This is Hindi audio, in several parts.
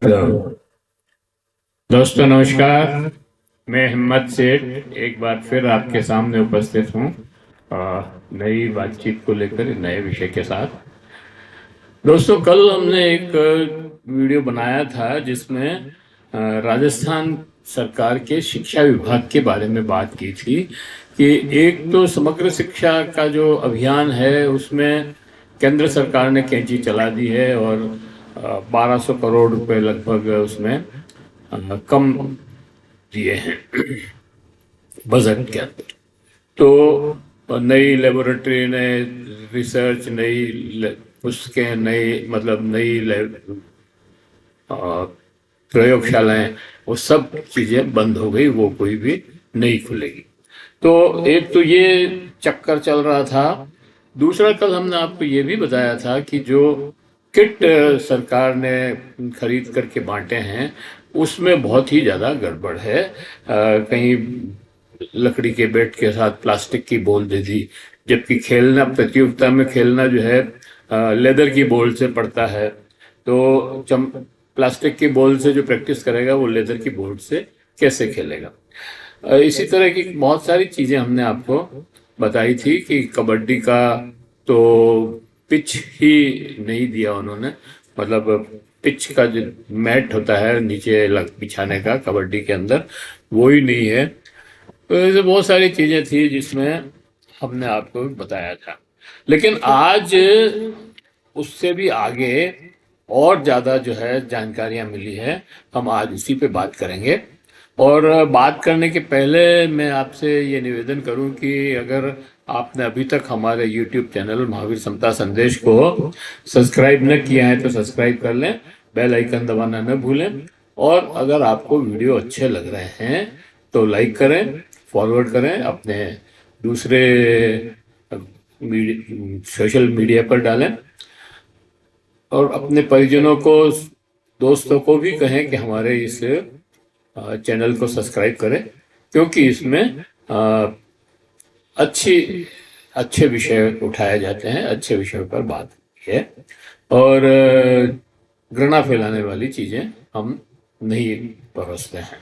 हेलो दोस्तों, नमस्कार। मैं हिम्मत सेठ एक बार फिर आपके सामने उपस्थित हूँ नई बातचीत को लेकर नए विषय के साथ। दोस्तों, कल हमने एक वीडियो बनाया था जिसमें राजस्थान सरकार के शिक्षा विभाग के बारे में बात की थी कि एक तो समग्र शिक्षा का जो अभियान है उसमें केंद्र सरकार ने कैंची चला दी है और 1200 करोड़ रुपए लगभग उसमें कम दिए हैं बजट के अंदर। तो नई लेबोरेटरी, नए रिसर्च, पुस्तकें, नई मतलब प्रयोगशालाएं, वो सब चीजें बंद हो गई, वो कोई भी नहीं खुलेगी। तो एक तो ये चक्कर चल रहा था। दूसरा, कल हमने आपको ये भी बताया था कि जो किट सरकार ने खरीद करके बांटे हैं उसमें बहुत ही ज़्यादा गड़बड़ है। कहीं लकड़ी के बैट के साथ प्लास्टिक की बॉल दे दी, जबकि खेलना, प्रतियोगिता में खेलना जो है लेदर की बॉल से पड़ता है। तो प्लास्टिक की बॉल से जो प्रैक्टिस करेगा वो लेदर की बॉल से कैसे खेलेगा। इसी तरह की बहुत सारी चीजें हमने आपको बताई थी कि कबड्डी का तो पिच ही नहीं दिया उन्होंने, मतलब पिच का जो मैट होता है नीचे बिछाने का कबड्डी के अंदर, वो ही नहीं है। तो ऐसे बहुत सारी चीजें थी जिसमें हमने आपको बताया था। लेकिन आज उससे भी आगे और ज्यादा जो है जानकारियां मिली है, हम आज उसी पे बात करेंगे। और बात करने के पहले मैं आपसे ये निवेदन करूं कि अगर आपने अभी तक हमारे YouTube चैनल महावीर समता संदेश को सब्सक्राइब न किया है तो सब्सक्राइब कर लें, बेल आइकन दबाना न भूलें। और अगर आपको वीडियो अच्छे लग रहे हैं तो लाइक करें, फॉरवर्ड करें, अपने दूसरे सोशल मीडिया पर डालें और अपने परिजनों को, दोस्तों को भी कहें कि हमारे इस चैनल को सब्सक्राइब करें, क्योंकि इसमें अच्छी अच्छे विषय उठाए जाते हैं, अच्छे विषयों पर बात होती है और घृणा फैलाने वाली चीजें हम नहीं परोसते हैं।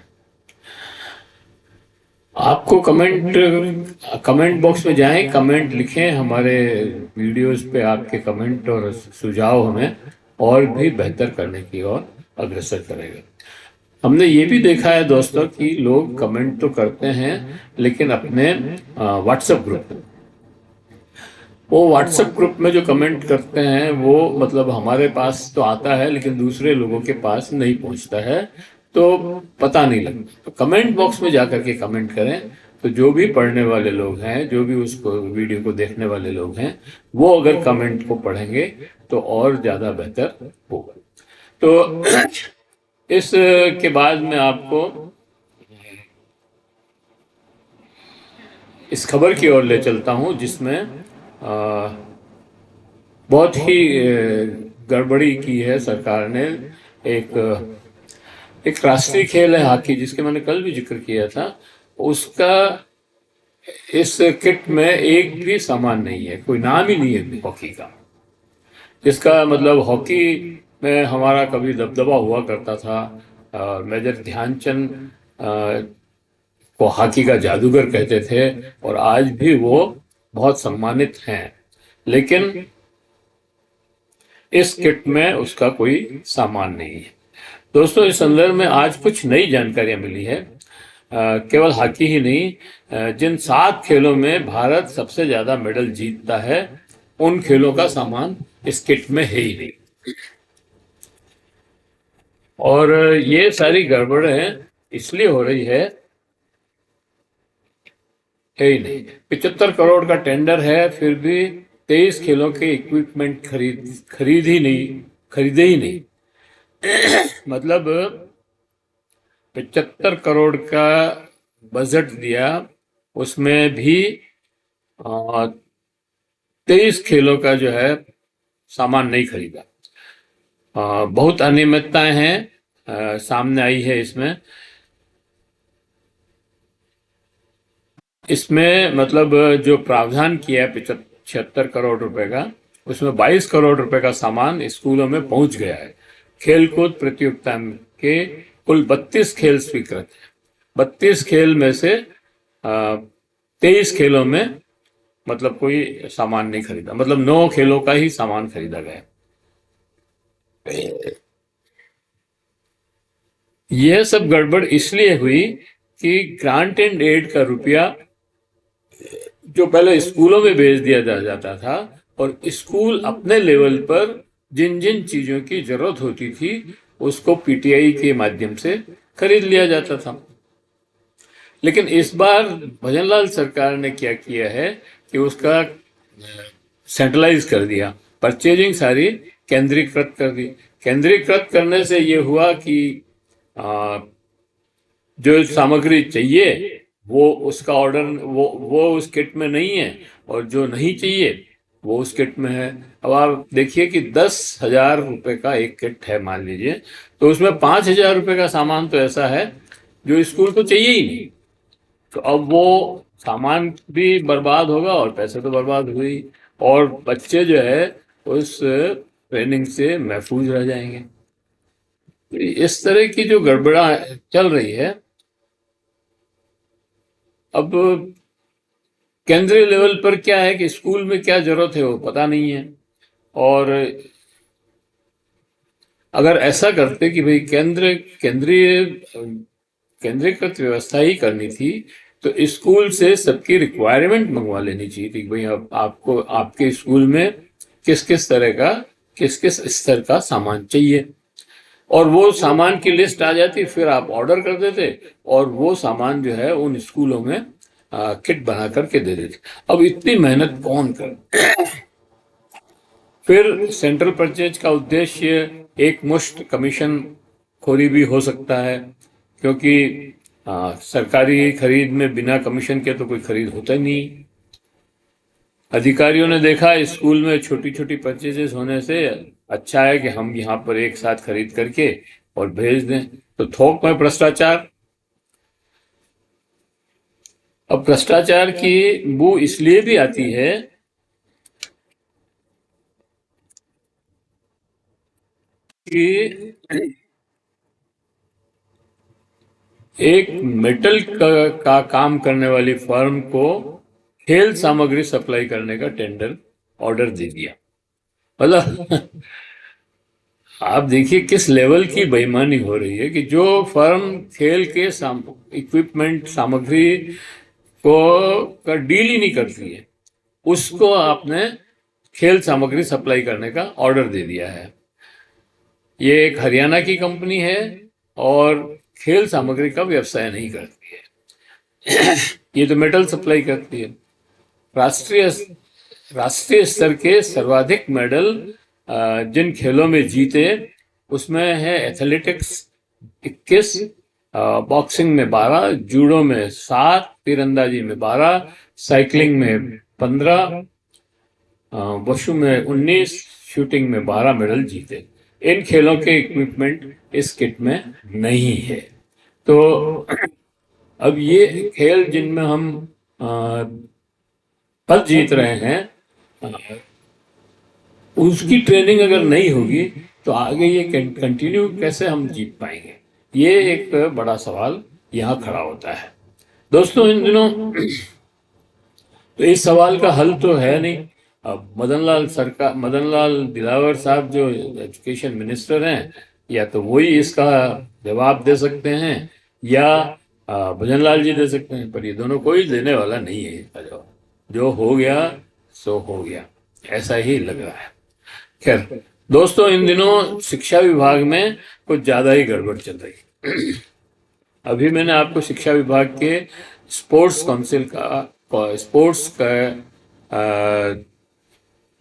आपको कमेंट बॉक्स में जाएं, कमेंट लिखें, हमारे वीडियोस पे आपके कमेंट और सुझाव हमें और भी बेहतर करने की ओर अग्रसर करेगा। हमने ये भी देखा है दोस्तों कि लोग कमेंट तो करते हैं लेकिन अपने व्हाट्सएप ग्रुप, वो व्हाट्सएप ग्रुप में जो कमेंट करते हैं वो मतलब हमारे पास तो आता है लेकिन दूसरे लोगों के पास नहीं पहुंचता है, तो पता नहीं लगता। तो कमेंट बॉक्स में जाकर के कमेंट करें, तो जो भी पढ़ने वाले लोग हैं, जो भी उसको वीडियो को देखने वाले लोग हैं, वो अगर कमेंट को पढ़ेंगे तो और ज्यादा बेहतर होगा। तो इस के बाद मैं आपको इस खबर की ओर ले चलता हूं जिसमें बहुत ही गड़बड़ी की है सरकार ने। एक एक राष्ट्रीय खेल है हॉकी, जिसके मैंने कल भी जिक्र किया था, उसका इस किट में एक भी सामान नहीं है, कोई नाम ही नहीं है हॉकी का। जिसका मतलब हॉकी में हमारा कभी दबदबा हुआ करता था, मेजर ध्यानचंद को हॉकी का जादूगर कहते थे और आज भी वो बहुत सम्मानित हैं, लेकिन इस किट में उसका कोई सामान नहीं है। दोस्तों, इस संदर्भ में आज कुछ नई जानकारियां मिली है। केवल हॉकी ही नहीं, जिन 7 खेलों में भारत सबसे ज्यादा मेडल जीतता है उन खेलों का सामान इस किट में है ही नहीं। और ये सारी गड़बड़ें इसलिए हो रही है ही नहीं। 75 करोड़ का टेंडर है, फिर भी 23 खेलों के इक्विपमेंट खरीदे ही नहीं। मतलब 75 करोड़ का बजट दिया, उसमें भी 23 खेलों का जो है सामान नहीं खरीदा। बहुत अनियमितताएं हैं सामने आई है इसमें मतलब जो प्रावधान किया है 76 करोड़ रुपए का, उसमें 22 करोड़ रुपए का सामान स्कूलों में पहुंच गया है। खेलकूद प्रतियोगिता के कुल 32 खेल स्वीकृत हैं। 32 खेल में से 23 खेलों में मतलब कोई सामान नहीं खरीदा, मतलब 9 खेलों का ही सामान खरीदा गया। यह सब गड़बड़ इसलिए हुई कि ग्रांट एंड एड का रुपया जो पहले स्कूलों में भेज दिया जाता था और स्कूल अपने लेवल पर जिन जिन चीजों की जरूरत होती थी उसको पीटीआई के माध्यम से खरीद लिया जाता था। लेकिन इस बार भजनलाल सरकार ने क्या किया है कि उसका सेंट्रलाइज कर दिया, परचेजिंग सारी केंद्रीकृत कर दी। केंद्रीकृत करने से ये हुआ कि जो सामग्री चाहिए वो उसका ऑर्डर वो उस किट में नहीं है और जो नहीं चाहिए वो उस किट में है। अब आप देखिए कि 10,000 रुपए का एक किट है मान लीजिए, तो उसमें 5,000 रुपए का सामान तो ऐसा है जो स्कूल को चाहिए ही नहीं। तो अब वो सामान भी बर्बाद होगा और पैसे तो बर्बाद हुई और बच्चे जो है उस ट्रेनिंग से महफूज रह जाएंगे। इस तरह की जो गड़बड़ा चल रही है, अब केंद्रीय लेवल पर क्या है कि स्कूल में क्या जरूरत है वो पता नहीं है। और अगर ऐसा करते कि भाई केंद्रीकृत व्यवस्था ही करनी थी तो स्कूल से सबकी रिक्वायरमेंट मंगवा लेनी चाहिए थी कि भाई आपको आपके स्कूल में किस किस स्तर का सामान चाहिए और वो सामान की लिस्ट आ जाती, फिर आप ऑर्डर कर देते और वो सामान जो है उन स्कूलों में किट बना करके दे देते। अब इतनी मेहनत कौन करे? फिर सेंट्रल परचेज का उद्देश्य एक मुश्त कमीशन खोरी भी हो सकता है, क्योंकि सरकारी खरीद में बिना कमीशन के तो कोई खरीद होता ही नहीं। अधिकारियों ने देखा स्कूल में छोटी छोटी परचेजेस होने से अच्छा है कि हम यहाँ पर एक साथ खरीद करके और भेज दें, तो थोक में भ्रष्टाचार। अब भ्रष्टाचार की बू इसलिए भी आती है कि एक मेटल का काम करने वाली फर्म को खेल सामग्री सप्लाई करने का टेंडर ऑर्डर दे दिया। मतलब आप देखिए किस लेवल की बेईमानी हो रही है कि जो फर्म खेल के इक्विपमेंट सामग्री को का डील ही नहीं करती है उसको आपने खेल सामग्री सप्लाई करने का ऑर्डर दे दिया है। ये एक हरियाणा की कंपनी है और खेल सामग्री का व्यवसाय नहीं करती है। ये तो मेटल सप्लाई करती है। राष्ट्रीय राष्ट्रीय स्तर के सर्वाधिक मेडल जिन खेलों में जीते उसमें है एथलेटिक्स 21, बॉक्सिंग में 12, जूडो में 7, तीरंदाजी में 12, साइकिलिंग में 15, वशु में 19, शूटिंग में 12 मेडल जीते। इन खेलों के इक्विपमेंट इस किट में नहीं है। तो अब ये खेल जिनमें हम पद जीत रहे हैं उसकी ट्रेनिंग अगर नहीं होगी तो आगे ये कंटिन्यू कैसे हम जीत पाएंगे, ये एक बड़ा सवाल यहाँ खड़ा होता है। दोस्तों इन दिनों तो इस सवाल का हल तो है नहीं। अब मदन लाल दिलावर साहब जो एजुकेशन मिनिस्टर हैं, या तो वही इसका जवाब दे सकते हैं या भजन लाल जी दे सकते हैं, पर ये दोनों कोई देने वाला नहीं है इसका जवाब। जो हो गया सो हो गया, ऐसा ही लग रहा है। खैर दोस्तों इन दिनों शिक्षा विभाग में कुछ ज्यादा ही गड़बड़ चल रही। अभी मैंने आपको शिक्षा विभाग के स्पोर्ट्स काउंसिल का स्पोर्ट्स का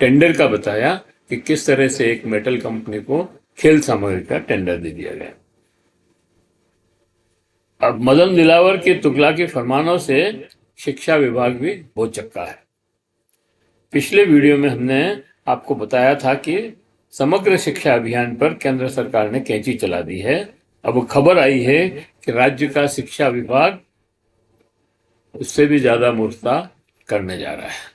टेंडर का बताया कि किस तरह से एक मेटल कंपनी को खेल सामग्री का टेंडर दे दिया गया। अब मदन दिलावर के तुगलकी फरमानों से शिक्षा विभाग भी बहुत चक्का है। पिछले वीडियो में हमने आपको बताया था कि समग्र शिक्षा अभियान पर केंद्र सरकार ने कैंची चला दी है। अब खबर आई है कि राज्य का शिक्षा विभाग उससे भी ज्यादा मूर्खता करने जा रहा है।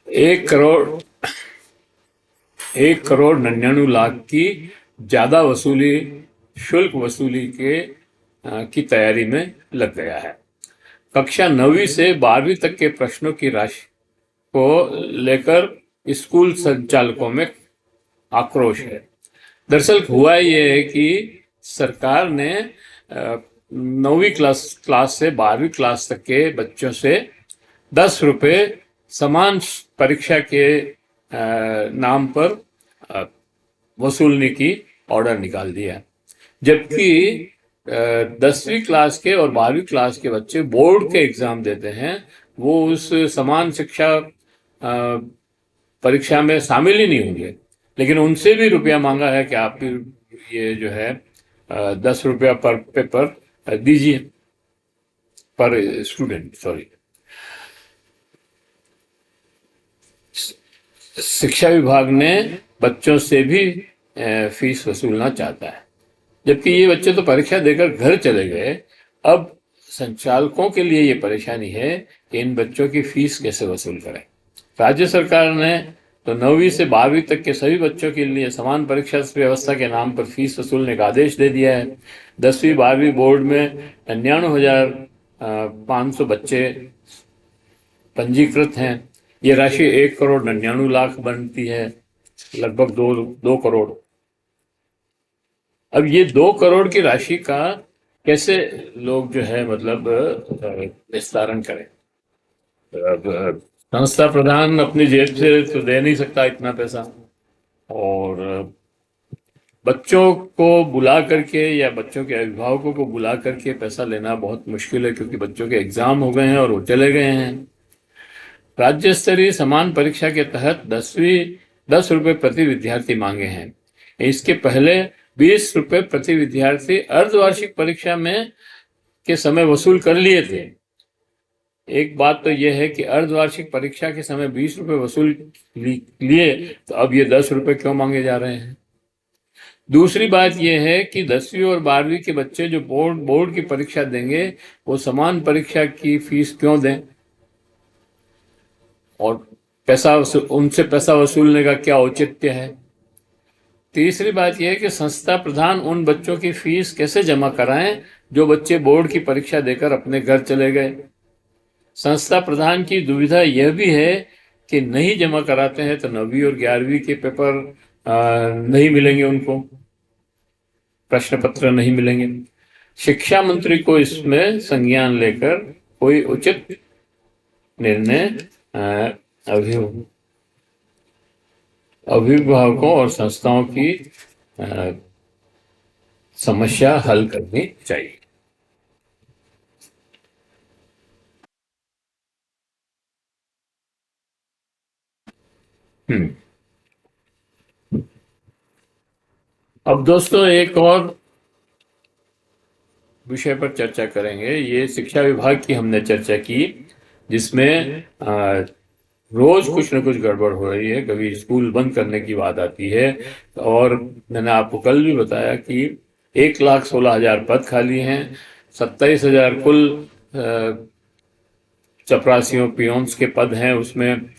1 करोड़ 1,99,00,000 की ज्यादा वसूली, शुल्क वसूली की तैयारी में लग गया है। कक्षा 9वीं से 12वीं तक के प्रश्नों की राशि को लेकर स्कूल संचालकों में आक्रोश है। दरअसल हुआ ये है कि सरकार ने 9वीं क्लास से 12वीं क्लास तक के बच्चों से 10 रुपए समान परीक्षा के नाम पर वसूलने की ऑर्डर निकाल दिया, जबकि 10वीं क्लास के और 12वीं क्लास के बच्चे बोर्ड के एग्जाम देते हैं, वो उस समान शिक्षा परीक्षा में शामिल ही नहीं होंगे, लेकिन उनसे भी रुपया मांगा है कि आप ये जो है 10 रुपया पर पेपर दीजिए, पर स्टूडेंट, सॉरी। शिक्षा विभाग ने बच्चों से भी फीस वसूलना चाहता है, जबकि ये बच्चे तो परीक्षा देकर घर चले गए। अब संचालकों के लिए ये परेशानी है कि इन बच्चों की फीस कैसे वसूल करें। राज्य सरकार ने तो 9वीं से 12वीं तक के सभी बच्चों के लिए समान परीक्षा व्यवस्था के नाम पर फीस वसूलने का आदेश दे दिया है। 10वीं 12वीं बोर्ड में 99,500 बच्चे पंजीकृत हैं। ये राशि 1,99,00,000 बनती है, लगभग 2 करोड़। अब ये 2 करोड़ की राशि का कैसे लोग जो है मतलब निस्तारण करें। अब संस्था प्रधान अपनी जेब से तो दे नहीं सकता इतना पैसा, और बच्चों को बुला करके या बच्चों के अभिभावकों को बुला करके पैसा लेना बहुत मुश्किल है, क्योंकि बच्चों के एग्जाम हो गए हैं और वो चले गए हैं। राज्य स्तरीय समान परीक्षा के तहत 10 रुपए प्रति विद्यार्थी मांगे हैं। इसके पहले 20 रुपए प्रति विद्यार्थी अर्धवार्षिक परीक्षा में के समय वसूल कर लिए थे। एक बात तो यह है कि अर्धवार्षिक परीक्षा के समय 20 रुपए वसूल लिए, तो अब ये 10 रुपए क्यों मांगे जा रहे हैं। दूसरी बात यह है कि 10वीं और 12वीं के बच्चे जो बोर्ड की परीक्षा देंगे, वो समान परीक्षा की फीस क्यों दें, और उनसे पैसा वसूलने का क्या औचित्य है। तीसरी बात यह है कि संस्था प्रधान उन बच्चों की फीस कैसे जमा कराएं जो बच्चे बोर्ड की परीक्षा देकर अपने घर चले गए। संस्था प्रधान की दुविधा यह भी है कि नहीं जमा कराते हैं तो 9वीं और 11वीं के पेपर नहीं मिलेंगे, उनको प्रश्न पत्र नहीं मिलेंगे। शिक्षा मंत्री को इसमें संज्ञान लेकर कोई उचित निर्णय अभिभावकों और संस्थाओं की समस्या हल करनी चाहिए। अब दोस्तों एक और विषय पर चर्चा करेंगे। ये शिक्षा विभाग की हमने चर्चा की, जिसमें रोज कुछ न कुछ गड़बड़ हो रही है। कभी स्कूल बंद करने की बात आती है, और मैंने आपको कल भी बताया कि 1,16,000 पद खाली हैं, 27,000 कुल चपरासियों पियोन्स के पद हैं, उसमें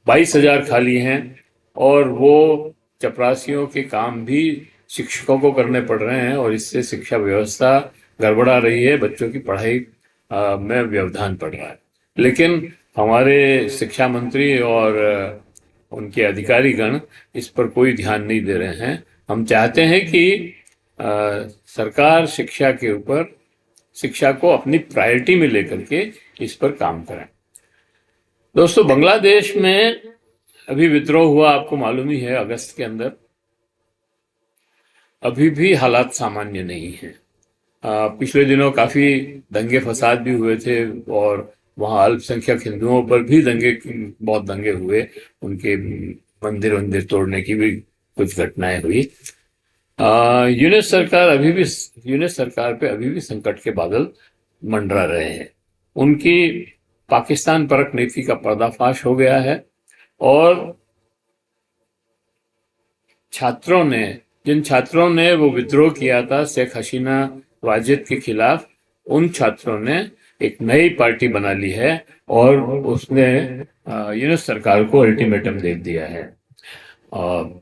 22,000 खाली हैं, और वो चपरासियों के काम भी शिक्षकों को करने पड़ रहे हैं, और इससे शिक्षा व्यवस्था गड़बड़ा रही है, बच्चों की पढ़ाई में व्यवधान पड़ रहा है। लेकिन हमारे शिक्षा मंत्री और उनके अधिकारीगण इस पर कोई ध्यान नहीं दे रहे हैं। हम चाहते हैं कि सरकार शिक्षा को अपनी प्रायोरिटी में लेकर के इस पर काम करें। दोस्तों, बांग्लादेश में अभी विद्रोह हुआ, आपको मालूम ही है, अगस्त के अंदर। अभी भी हालात सामान्य नहीं है। पिछले दिनों काफी दंगे फसाद भी हुए थे, और वहाँ अल्पसंख्यक हिंदुओं पर भी बहुत दंगे हुए, उनके मंदिर तोड़ने की भी कुछ घटनाएं हुई। यूनिस सरकार पे अभी भी संकट के बादल मंडरा रहे हैं। उनकी पाकिस्तान परक नीति का पर्दाफाश हो गया है, और जिन छात्रों ने वो विद्रोह किया था शेख हसीना वाजिद के खिलाफ, उन छात्रों ने एक नई पार्टी बना ली है, और उसने यूनिस सरकार को अल्टीमेटम दे दिया है। और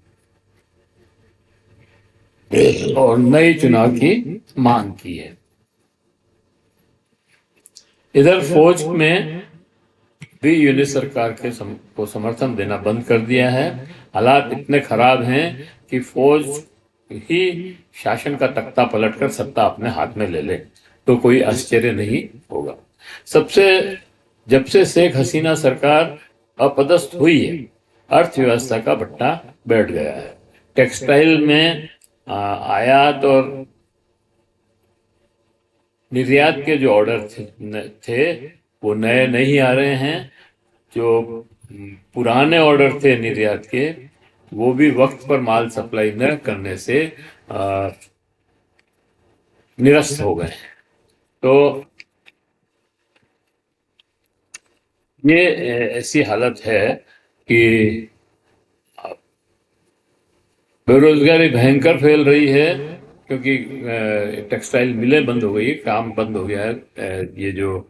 नए चुनाव की मांग की है। इधर फौज में भी यूनिट सरकार को समर्थन देना बंद कर दिया है। हालात इतने खराब हैं कि फौज ही शासन का तख्ता पलटकर सत्ता अपने हाथ में ले ले तो कोई आश्चर्य नहीं होगा। सबसे जब से शेख हसीना सरकार अपदस्थ हुई है, अर्थव्यवस्था का भट्टा बैठ गया है। टेक्सटाइल में आयात और निर्यात के जो ऑर्डर थे वो नए नहीं आ रहे हैं। जो पुराने ऑर्डर थे निर्यात के, वो भी वक्त पर माल सप्लाई न करने से निरस्त हो गए। तो ये ऐसी हालत है कि बेरोजगारी भयंकर फैल रही है, क्योंकि टेक्सटाइल मिलें बंद हो गई, काम बंद हो गया है। ये जो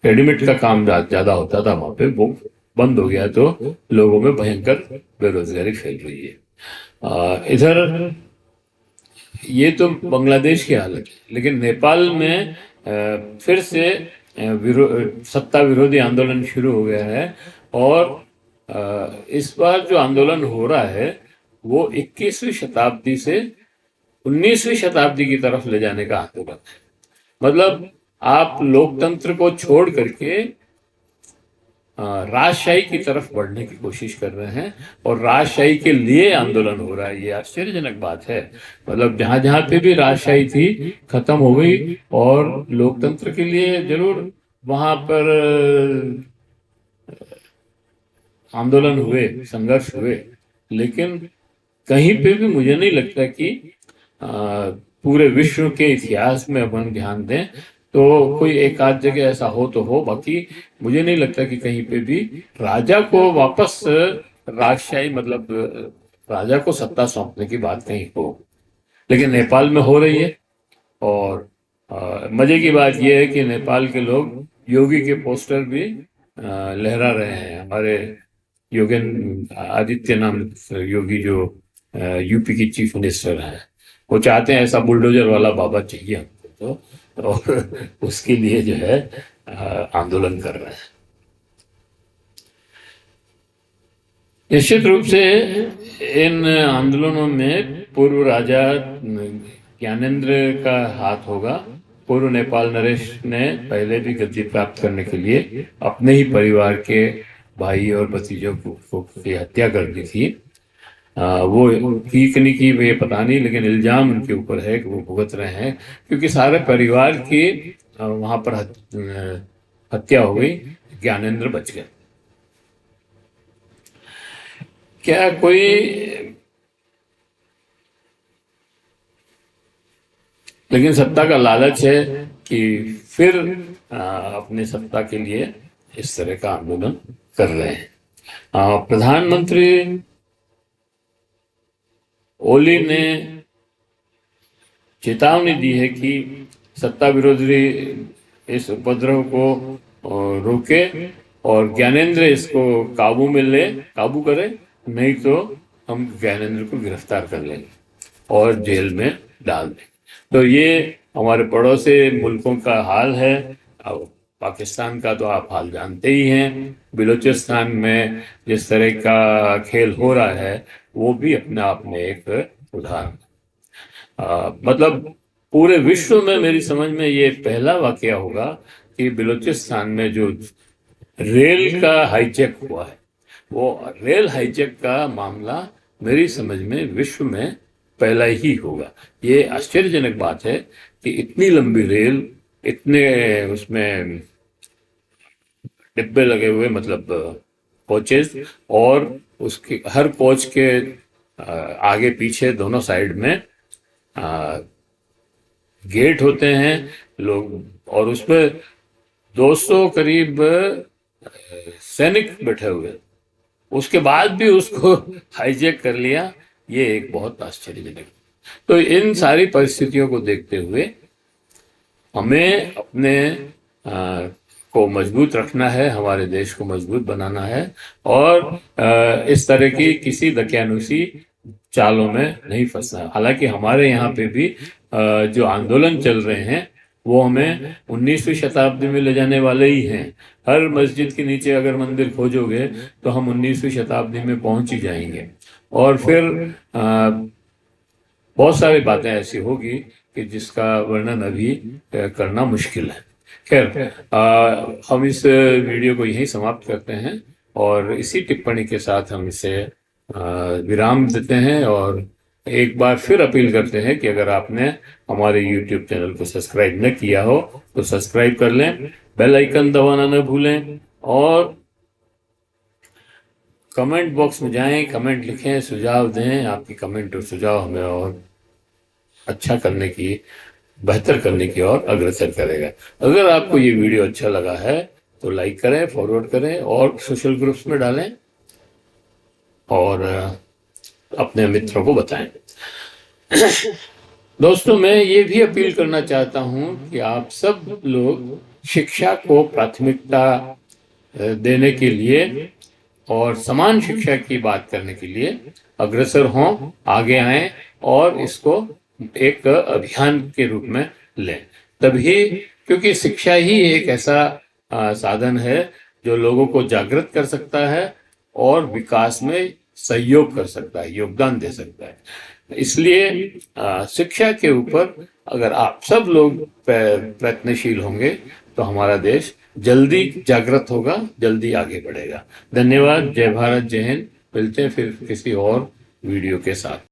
रेडीमेड का काम ज्यादा होता था वहां पे, वो बंद हो गया, तो लोगों में भयंकर बेरोजगारी फैल रही है। इधर ये तो बांग्लादेश की हालत है, लेकिन नेपाल में फिर से सत्ता विरोधी आंदोलन शुरू हो गया है। और इस बार जो आंदोलन हो रहा है वो 21वीं शताब्दी से 19वीं शताब्दी की तरफ ले जाने का आंदोलन है। मतलब आप लोकतंत्र को छोड़ करके राजशाही की तरफ बढ़ने की कोशिश कर रहे हैं, और राजशाही के लिए आंदोलन हो रहा है। ये आश्चर्यजनक बात है। मतलब जहां जहां पे भी राजशाही थी खत्म हो गई, और लोकतंत्र के लिए जरूर वहां पर आंदोलन हुए, संघर्ष हुए, लेकिन कहीं पे भी मुझे नहीं लगता कि पूरे विश्व के इतिहास में अपन ध्यान दें तो कोई एक आध जगह ऐसा हो तो हो, बाकी मुझे नहीं लगता कि कहीं पे भी राजा को वापस राजशाही, मतलब राजा को सत्ता सौंपने की बात कहीं हो। लेकिन नेपाल में हो रही है। और मजे की बात यह है कि नेपाल के लोग योगी के पोस्टर भी लहरा रहे हैं। हमारे योगेंद्र आदित्य नाम योगी जो यूपी की चीफ मिनिस्टर हैं, वो चाहते हैं ऐसा बुलडोजर वाला बाबा चाहिए हमको, तो और उसके लिए जो है आंदोलन कर रहे हैं। निश्चित रूप से इन आंदोलनों में पूर्व राजा ज्ञानेंद्र का हाथ होगा। पूर्व नेपाल नरेश ने पहले भी गद्दी प्राप्त करने के लिए अपने ही परिवार के भाई और भतीजों की हत्या कर दी थी। वो की कि नहीं की ये पता नहीं, लेकिन इल्जाम उनके ऊपर है कि वो भुगत रहे हैं, क्योंकि सारे परिवार की वहां पर हत्या हो गई, ज्ञानेंद्र बच गए। क्या कोई लेकिन सत्ता का लालच है कि फिर अपने सत्ता के लिए इस तरह का आंदोलन कर रहे हैं। प्रधानमंत्री ओली ने चेतावनी दी है कि सत्ता विरोधी इस उपद्रव को रोके और ज्ञानेंद्र इसको काबू करे, नहीं तो हम ज्ञानेंद्र को गिरफ्तार कर लेंगे और जेल में डाल देंगे। तो ये हमारे पड़ोसी मुल्कों का हाल है। अब पाकिस्तान का तो आप हाल जानते ही हैं। बलूचिस्तान में जिस तरह का खेल हो रहा है वो भी अपने आप में एक उदाहरण। मतलब पूरे विश्व में मेरी समझ में ये पहला वाकया होगा कि बलूचिस्तान में जो रेल का हाईजैक हुआ है, वो रेल हाईजैक का मामला मेरी समझ में विश्व में पहला ही होगा। ये आश्चर्यजनक बात है कि इतनी लंबी रेल, इतने उसमें डिब्बे लगे हुए, मतलब कोचेस, और उसके हर कोच के आगे पीछे दोनों साइड में गेट होते हैं लोग, और उसमें 200 करीब सैनिक बैठे हुए, उसके बाद भी उसको हाईजैक कर लिया। ये एक बहुत आश्चर्यजनक। तो इन सारी परिस्थितियों को देखते हुए हमें अपने को मजबूत रखना है, हमारे देश को मजबूत बनाना है और इस तरह की किसी दकियानुसी चालों में नहीं फंसना। हालांकि हमारे यहाँ पे भी जो आंदोलन चल रहे हैं वो हमें 19वीं शताब्दी में ले जाने वाले ही हैं। हर मस्जिद के नीचे अगर मंदिर खोजोगे तो हम 19वीं शताब्दी में पहुंच ही जाएंगे और फिर बहुत सारी बातें ऐसी होगी कि जिसका वर्णन अभी करना मुश्किल है। खैर, हम इस वीडियो को यहीं समाप्त करते हैं और इसी टिप्पणी के साथ हम इसे विराम देते हैं और एक बार फिर अपील करते हैं कि अगर आपने हमारे YouTube चैनल को सब्सक्राइब न किया हो तो सब्सक्राइब कर लें, बेल आइकन दबाना न भूलें और कमेंट बॉक्स में जाएं, कमेंट लिखें, सुझाव दें। आपकी कमेंट और सुझाव हमें और अच्छा करने की, बेहतर करने की ओर अग्रसर करेगा। अगर आपको ये वीडियो अच्छा लगा है तो लाइक करें, फॉरवर्ड करें और सोशल ग्रुप्स में डालें और अपने मित्रों को बताएं। दोस्तों, मैं ये भी अपील करना चाहता हूं कि आप सब लोग शिक्षा को प्राथमिकता देने के लिए और समान शिक्षा की बात करने के लिए अग्रसर हों, आगे आएं और इसको एक अभियान के रूप में लें। तभी, क्योंकि शिक्षा ही एक ऐसा साधन है जो लोगों को जागृत कर सकता है और विकास में सहयोग कर सकता है, योगदान दे सकता है। इसलिए शिक्षा के ऊपर अगर आप सब लोग प्रयत्नशील होंगे तो हमारा देश जल्दी जागृत होगा, जल्दी आगे बढ़ेगा। धन्यवाद। जय भारत, जय हिंद। मिलते हैं फिर किसी और वीडियो के साथ।